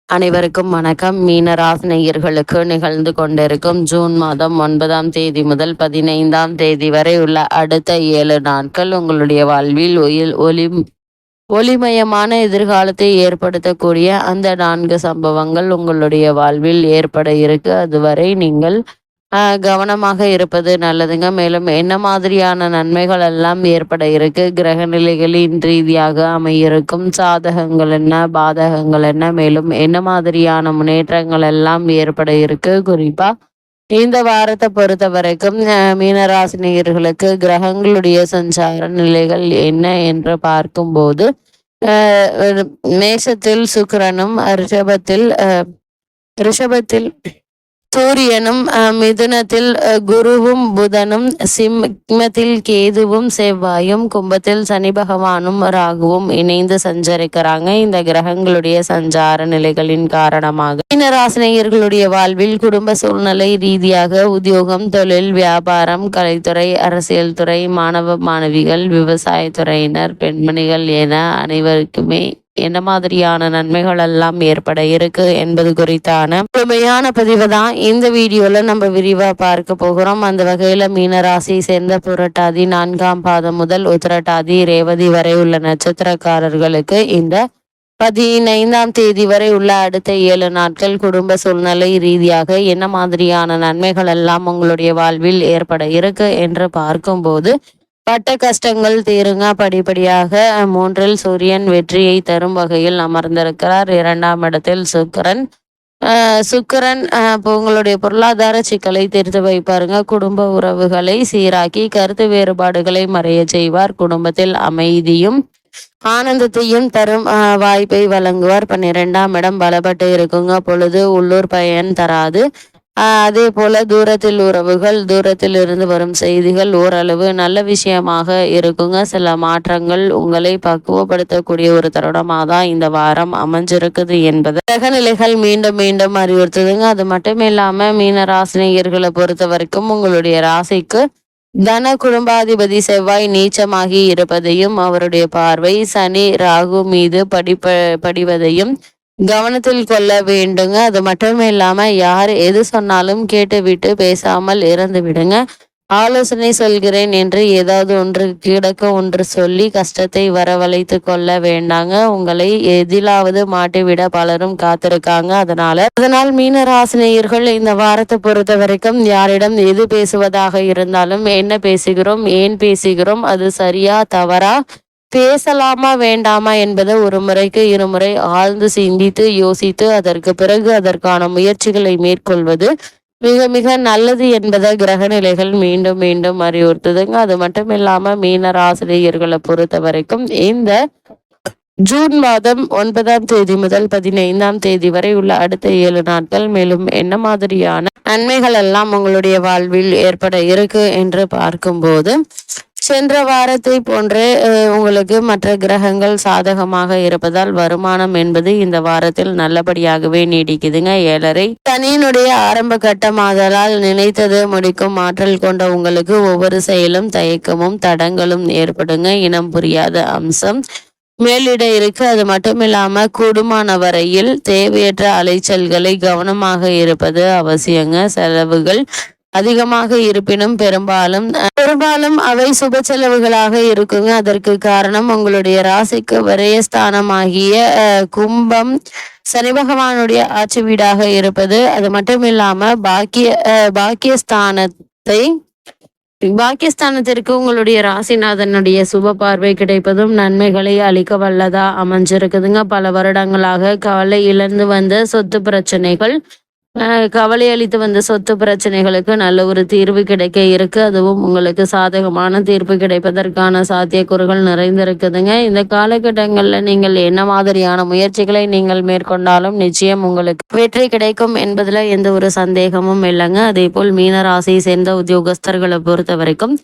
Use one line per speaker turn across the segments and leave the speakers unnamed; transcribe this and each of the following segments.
அனைவருக்கும் வணக்கம். மீன ராசினியர்களுக்கு நிகழ்ந்து கொண்டிருக்கும் ஜூன் மாதம் 9ஆம் தேதி முதல் 15ஆம் தேதி வரை உள்ள அடுத்த 7 நாட்கள் உங்களுடைய வாழ்வில் ஒளிமயமான எதிர்காலத்தை ஏற்படுத்தக்கூடிய அந்த 4 சம்பவங்கள் உங்களுடைய வாழ்வில் ஏற்பட இருக்கு. அதுவரை நீங்கள் கவனமாக இருப்பது நல்லதுங்க. மேலும் என்ன மாதிரியான நன்மைகள் எல்லாம் ஏற்பட இருக்கு, கிரக நிலைகளின் ரீதியாக அமையிருக்கும் சாதகங்கள் என்ன, பாதகங்கள் என்ன, மேலும் என்ன மாதிரியான முன்னேற்றங்கள் எல்லாம் ஏற்பட இருக்கு, குறிப்பா இந்த வாரத்தை பொறுத்த வரைக்கும் மீனராசினியர்களுக்கு கிரகங்களுடைய சஞ்சார நிலைகள் என்ன என்று பார்க்கும்போது மேஷத்தில் சுக்கிரனும் ரிஷபத்தில் சூரியனும் மிதுனத்தில் குருவும் புதனும் சிம்மத்தில் கேதுவும் செவ்வாயும் கும்பத்தில் சனி பகவானும் ராகுவும் இணைந்து சஞ்சரிக்கிறாங்க. இந்த கிரகங்களுடைய சஞ்சார நிலைகளின் காரணமாக மீனராசினியர்களுடைய வாழ்வில் குடும்ப சூழ்நிலை ரீதியாக உத்தியோகம், தொழில், வியாபாரம், கலைத்துறை, அரசியல் துறை, மாணவ மாணவிகள், விவசாயத்துறையினர், பெண்மணிகள் என அனைவருக்குமே என்ன மாதிரியான நன்மைகள் எல்லாம் ஏற்பட இருக்கு என்பது குறித்தான முழுமையான பதிவு தான் இந்த வீடியோல நம்ம விரிவா பார்க்க போகிறோம். அந்த வகையில மீனராசியை சேர்ந்த புரட்டாதி 4ஆம் பாதம் முதல் உத்திரட்டாதி ரேவதி வரை உள்ள நட்சத்திரக்காரர்களுக்கு இந்த 15ஆம் தேதி வரை உள்ள அடுத்த 7 நாட்கள் குடும்ப சூழ்நிலை ரீதியாக என்ன மாதிரியான நன்மைகள் எல்லாம் உங்களுடைய வாழ்வில் ஏற்பட இருக்கு என்று பார்க்கும்போது பட்ட கஷ்டங்கள் தீருங்க. படிப்படியாக 3இல் சூரியன் வெற்றியை தரும் வகையில் அமர்ந்திருக்கிறார். 2ஆம் இடத்தில் சுக்கிரன் இப்போ உங்களுடைய பொருளாதார சிக்கலை தீர்த்து வைப்பாருங்க. குடும்ப உறவுகளை சீராக்கி கருத்து வேறுபாடுகளை மறைய செய்வார். குடும்பத்தில் அமைதியும் ஆனந்தத்தையும் தரும் வாய்ப்பை வழங்குவார். 12ஆம் இடம் பலப்பட்டு இருக்குங்க. பொழுது உள்ளூர் பயன் தராது. அதே போல தூரத்தில் உறவுகள், தூரத்தில் இருந்து வரும் செய்திகள் ஓரளவு நல்ல விஷயமாக இருக்குங்க. சில மாற்றங்கள் உங்களை பக்குவப்படுத்தக்கூடிய ஒரு தருணமாக தான் இந்த வாரம் அமைஞ்சிருக்குது என்பது கிரகநிலைகள் மீண்டும் மீண்டும் அறிவுறுத்துதுங்க. அது மட்டும் இல்லாம மீனராசினியர்களை பொறுத்த வரைக்கும் உங்களுடைய ராசிக்கு தன குடும்பாதிபதி செவ்வாய் நீச்சமாகி இருப்பதையும் அவருடைய பார்வை சனி ராகு மீது படிவதையும் கவனத்தில் கொள்ள வேண்டுங்க. அது மட்டும் இல்லாம யார் எது சொன்னாலும் கேட்டுவிட்டு பேசாமல் இறந்து விடுங்க. ஆலோசனை சொல்கிறேன் என்று ஏதாவது ஒன்று கிடக்க ஒன்று சொல்லி கஷ்டத்தை வரவழைத்து கொள்ள வேண்டாங்க. உங்களை எதிலாவது மாட்டிவிட பலரும் காத்திருக்காங்க. அதனால் மீனராசினியர்கள் இந்த வாரத்தை பொறுத்த வரைக்கும் யாரிடம் எது பேசுவதாக இருந்தாலும் என்ன பேசுகிறோம், ஏன் பேசுகிறோம், அது சரியா தவறா, பேசலாமா வேண்டாமா என்பதை ஒரு முறைக்கு இருமுறை ஆழ்ந்து சிந்தித்து யோசித்து அதற்கு பிறகு அதற்கான முயற்சிகளை மேற்கொள்வது மிக மிக நல்லது என்பதை கிரகநிலைகள் மீண்டும் மீண்டும் அறிவுறுத்துதுங்க. அது மட்டும் இல்லாம மீனராசினியர்களை பொறுத்த வரைக்கும் இந்த ஜூன் மாதம் 9ஆம் தேதி முதல் 15ஆம் தேதி வரை உள்ள அடுத்த 7 நாட்கள் மேலும் என்ன மாதிரியான நன்மைகள் எல்லாம் உங்களுடைய வாழ்வில் ஏற்பட இருக்கு என்று பார்க்கும்போது சென்ற வாரத்தை போன்று உங்களுக்கு மற்ற கிரகங்கள் சாதகமாக இருப்பதால் வருமானம் என்பது இந்த வாரத்தில் நல்லபடியாகவே நீடிக்குதுங்க. 7.5 சனியினுடைய ஆரம்ப கட்டமாதலால் நினைத்தது முடிக்கும் ஆற்றல் கொண்ட உங்களுக்கு ஒவ்வொரு செயலும் தயக்கமும் தடங்களும் ஏற்படுங்க. இனம் புரியாத அம்சம் மேலிட இருக்கு. அது மட்டும் இல்லாம கூடுமான வரையில் தேவையற்ற அலைச்சல்களை கவனமாக இருப்பது அவசியங்க. செலவுகள் அதிகமாக இருப்பினும் பெரும்பாலும் அவை சுப செலவுகளாக இருக்குங்க. அதற்கு காரணம் உங்களுடைய ராசிக்கு விரயஸ்தானமாகிய கும்பம் சனி பகவானுடைய ஆட்சி வீடாக இருப்பது. அது மட்டும் இல்லாம பாக்கியஸ்தானத்திற்கு உங்களுடைய ராசிநாதனுடைய சுப பார்வை கிடைப்பதும் நன்மைகளை அளிக்க வல்லதா அமைஞ்சிருக்குதுங்க. பல வருடங்களாக கவலை அளித்து வந்த சொத்து பிரச்சனைகளுக்கு நல்ல ஒரு தீர்வு கிடைக்க இருக்கு. அதுவும் உங்களுக்கு சாதகமான தீர்ப்பு கிடைப்பதற்கான சாத்தியக்கூறுகள் நிறைந்திருக்குதுங்க. இந்த காலகட்டங்களில் நீங்கள் என்ன மாதிரியான முயற்சிகளை நீங்கள் மேற்கொண்டாலும் நிச்சயம் உங்களுக்கு வெற்றி கிடைக்கும் என்பதுல எந்த ஒரு சந்தேகமும் இல்லைங்க. அதே போல் மீனராசியை சேர்ந்த உத்தியோகஸ்தர்களை பொறுத்த வரைக்கும்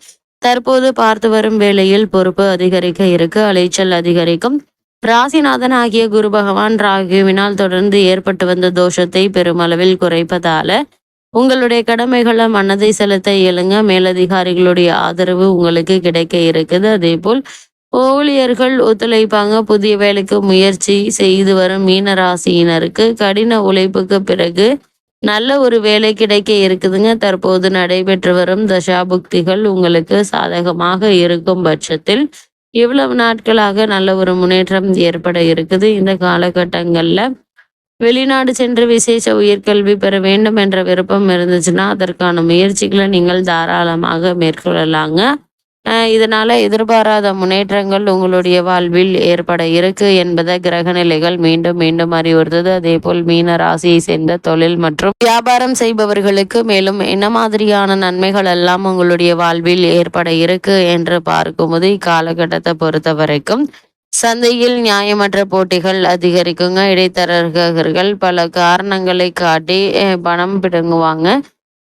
தற்போது பார்த்து வரும் வேளையில் பொறுப்பு அதிகரிக்க இருக்கு, அலைச்சல் அதிகரிக்கும். ராசிநாதன் ஆகிய குரு பகவான் ராகுவினால் தொடர்ந்து ஏற்பட்டு வந்த தோஷத்தை பெருமளவில் குறைப்பதால உங்களுடைய கடமைகளை மனதை செலுத்த இயலுங்க. மேலதிகாரிகளுடைய ஆதரவு உங்களுக்கு கிடைக்க இருக்குது. அதே போல் ஊழியர்கள் ஒத்துழைப்பாங்க. புதிய வேலைக்கு முயற்சி செய்து வரும் மீன ராசியினருக்கு கடின உழைப்புக்கு பிறகு நல்ல ஒரு வேலை கிடைக்க இருக்குதுங்க. தற்போது நடைபெற்று வரும் தசாபுக்திகள் உங்களுக்கு சாதகமாக இருக்கும் பட்சத்தில் இவ்வளவு நாட்களாக நல்ல ஒரு முன்னேற்றம் ஏற்பட இருக்குது. இந்த காலகட்டங்கள்ல வெளிநாடு சென்று விசேஷ உயர்கல்வி பெற வேண்டும் என்ற விருப்பம் இருந்துச்சுன்னா அதற்கான முயற்சிகளை நீங்கள் தாராளமாக மேற்கொள்ளலாங்க. இதனால எதிர்பாராத முன்னேற்றங்கள் உங்களுடைய வாழ்வில் ஏற்பட இருக்கு என்பதை கிரக நிலைகள் மீண்டும் மீண்டும் அறிவுறுத்தது. அதே போல் மீன ராசியை சேர்ந்த தொழில் மற்றும் வியாபாரம் செய்பவர்களுக்கு மேலும் என்ன மாதிரியான நன்மைகள் எல்லாம் உங்களுடைய வாழ்வில் ஏற்பட இருக்கு என்று பார்க்கும்போது இக்காலகட்டத்தை பொறுத்த வரைக்கும் சந்தையில் நியாயமற்ற போட்டிகள் அதிகரிக்குங்க. இடைத்தரகர்கள் பல காரணங்களை காட்டி பணம் பிடுங்குவாங்க.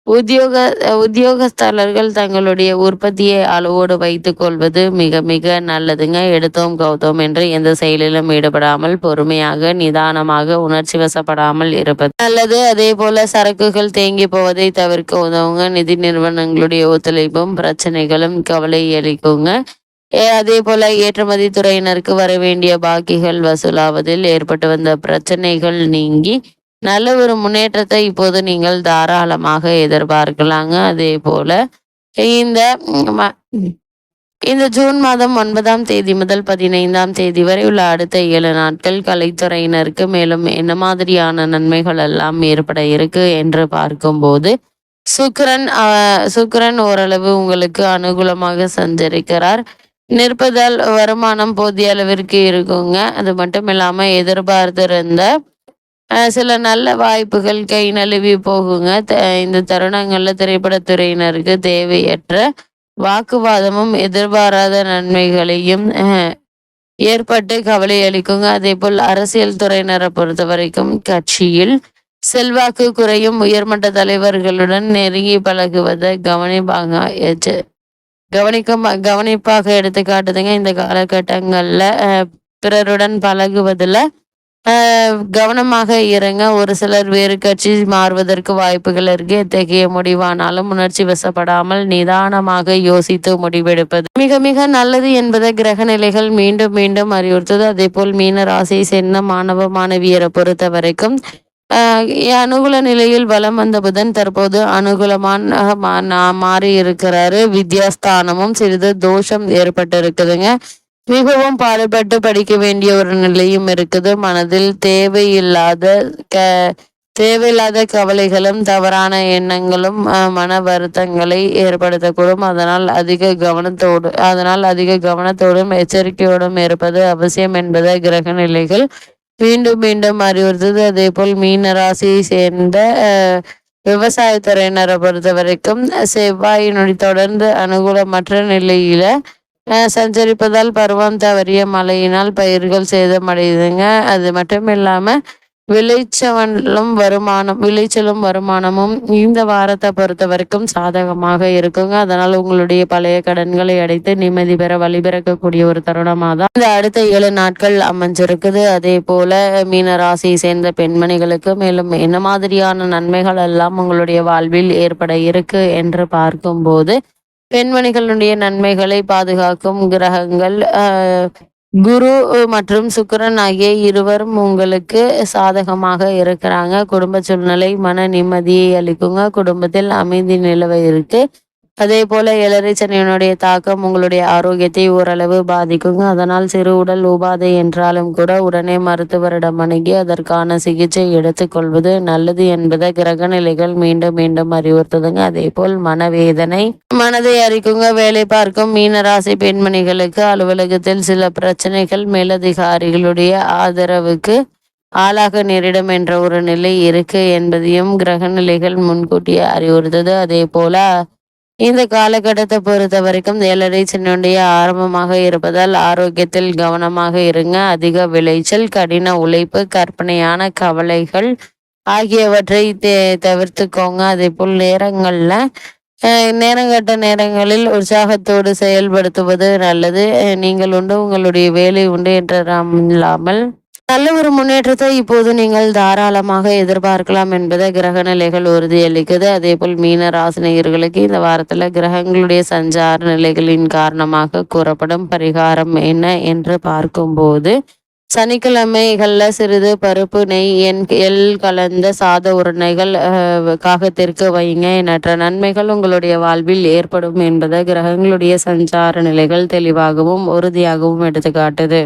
உத்தியோகஸ்தலர்கள் தங்களுடைய உற்பத்தியை அளவோடு வைத்துக் கொள்வது மிக மிக நல்லதுங்க. எடுத்தோம் கௌதோம் என்று எந்த செயலிலும் ஈடுபடாமல் பொறுமையாக நிதானமாக உணர்ச்சி வசப்படாமல் இருப்பது நல்லது. அதே போல சரக்குகள் தேங்கி போவதை தவிர்க்க உதவுங்க. நிதி நிறுவனங்களுடைய ஒத்துழைப்பும் பிரச்சனைகளும் கவலை அளிக்குங்க. அதே போல ஏற்றுமதி துறையினருக்கு வர வேண்டிய பாக்கிகள் வசூலாவதில் ஏற்பட்டு வந்த பிரச்சனைகள் நீங்கி நல்ல ஒரு முன்னேற்றத்தை இப்போது நீங்கள் தாராளமாக எதிர்பார்க்கலாங்க. அதே போல இந்த இந்த ஜூன் மாதம் 9ஆம் தேதி முதல் 15ஆம் தேதி வரை உள்ள அடுத்த 7 நாட்கள் கலைத்துறையினருக்கு மேலும் என்ன மாதிரியான நன்மைகள் எல்லாம் ஏற்பட இருக்கு என்று பார்க்கும்போது சுக்கிரன் ஓரளவு உங்களுக்கு அனுகூலமாக சஞ்சரிக்கிறார். நிற்பதால் வருமானம் போதிய அளவிற்கு இருக்குங்க. அது மட்டும் இல்லாம எதிர்பார்த்திருந்த சில நல்ல வாய்ப்புகள் கை நழுவி போகுங்க. இந்த தருணங்கள்ல திரைப்படத்துறையினருக்கு தேவையற்ற வாக்குவாதமும் எதிர்பாராத நன்மைகளையும் ஏற்பட்டு கவலை அளிக்குங்க. அதே போல் அரசியல் துறையினரை பொறுத்த வரைக்கும் கட்சியில் செல்வாக்கு குறையும். உயர்மட்ட தலைவர்களுடன் நெருங்கி பழகுவதை கவனிப்பாக எடுத்து காட்டுதுங்க. இந்த காலகட்டங்கள்ல பிறருடன் பழகுவதில் கவனமாக இருங்க. ஒரு சிலர் வேறு கட்சி மாறுவதற்கு வாய்ப்புகள் இருக்கு. எத்தகைய முடிவானாலும் உணர்ச்சி வசப்படாமல் நிதானமாக யோசித்து முடிவெடுப்பது மிக மிக நல்லது என்பதை கிரக நிலைகள் மீண்டும் மீண்டும் அறிவுறுத்தது. அதே போல் மீன ராசியை சேர்ந்த மாணவ மாணவியரை பொறுத்த வரைக்கும் அனுகூல நிலையில் வலம் வந்த புதன் தற்போது அனுகூலமான மாறி இருக்கிறாரு. வித்யாஸ்தானமும் சிறிது தோஷம் ஏற்பட்டு இருக்குதுங்க. மிகவும் பாடுபட்டு படிக்க வேண்டிய ஒரு நிலையும் இருக்குது. மனதில் தேவையில்லாத கவலைகளும் தவறான எண்ணங்களும் மன வருத்தங்களை ஏற்படுத்தக்கூடும். அதனால் அதிக கவனத்தோடும் எச்சரிக்கையோடும் இருப்பது அவசியம் என்பதை கிரக நிலைகள் மீண்டும் மீண்டும் அறிவுறுத்தது. அதே போல் மீன ராசியை சேர்ந்த விவசாயத்துறையினரை பொறுத்த வரைக்கும் செவ்வாயினுடைய தொடர்ந்து அனுகூலமற்ற நிலையில சஞ்சரிப்பதால் பருவம் தவறிய மழையினால் பயிர்கள் சேதமடையுதுங்க. அது மட்டும் இல்லாம விளைச்சலும் வருமானமும் இந்த வாரத்தை பொறுத்த வரைக்கும் சாதகமாக இருக்குங்க. அதனால் உங்களுடைய பழைய கடன்களை அடைத்து நிம்மதி பெற வழிபிறக்கக்கூடிய ஒரு தருணமாக தான் இந்த அடுத்த 7 நாட்கள் அமைஞ்சிருக்குது. அதே போல மீன ராசியை சேர்ந்த பெண்மணிகளுக்கு மேலும் என்ன மாதிரியான நன்மைகள் எல்லாம் உங்களுடைய வாழ்வில் ஏற்பட இருக்கு என்று பார்க்கும்போது பெண்மணிகளுடைய நன்மைகளை பாதுகாக்கும் கிரகங்கள் குரு மற்றும் சுக்கிரன் ஆகிய இருவரும் உங்களுக்கு சாதகமாக இருக்கிறாங்க. குடும்ப சூழ்நிலை மன நிம்மதியை அளிக்குங்க. குடும்பத்தில் அமைதி நிலவ இருக்கு. அதே போல 7 சனியினுடைய தாக்கம் உங்களுடைய ஆரோக்கியத்தை ஓரளவு பாதிக்குங்க. அதனால் சிறு உடல் உபாதை என்றாலும் கூட உடனே மருத்துவரிடம் அணுகி அதற்கான சிகிச்சை எடுத்துக்கொள்வது நல்லது என்பதை கிரக நிலைகள் மீண்டும் மீண்டும் அறிவுறுத்துதுங்க. அதே போல் மனதை அரிக்குங்க. வேலை பார்க்கும் மீனராசி பெண்மணிகளுக்கு அலுவலகத்தில் சில பிரச்சனைகள் மேலதிகாரிகளுடைய ஆதரவுக்கு ஆளாக நேரிடும் என்ற ஒரு நிலை இருக்கு என்பதையும் கிரக நிலைகள் முன்கூட்டியே அறிவுறுத்தது. அதே போல இந்த காலகட்டத்தை பொறுத்த வரைக்கும் 7 சனியுடைய ஆரம்பமாக இருப்பதால் ஆரோக்கியத்தில் கவனமாக இருங்க. அதிக விளைச்சல், கடின உழைப்பு, கற்பனையான கவலைகள் ஆகியவற்றை தவிர்த்துக்கோங்க. அதே போல் நேரங்களில் உற்சாகத்தோடு செயல்படுத்துவது நல்லது. நீங்கள் உண்டு உங்களுடைய வேலை உண்டு என்றாமல் நல்ல ஒரு முன்னேற்றத்தை இப்போது நீங்கள் தாராளமாக எதிர்பார்க்கலாம் என்பதை கிரக நிலைகள் உறுதியளிக்குது. அதே போல் மீன ராசினியர்களுக்கு இந்த வாரத்துல கிரகங்களுடைய சஞ்சார நிலைகளின் காரணமாக கூறப்படும் பரிகாரம் என்ன என்று பார்க்கும்போது, சனிக்கிழமைகள்ல சிறிது பருப்பு நெய் எள் கலந்த சாத உருண்டைகள் காகத்திற்கு வைங்க. எண்ணற்ற நன்மைகள் உங்களுடைய வாழ்வில் ஏற்படும் என்பதை கிரகங்களுடைய சஞ்சார நிலைகள் தெளிவாகவும் உறுதியாகவும் எடுத்துக்காட்டுது.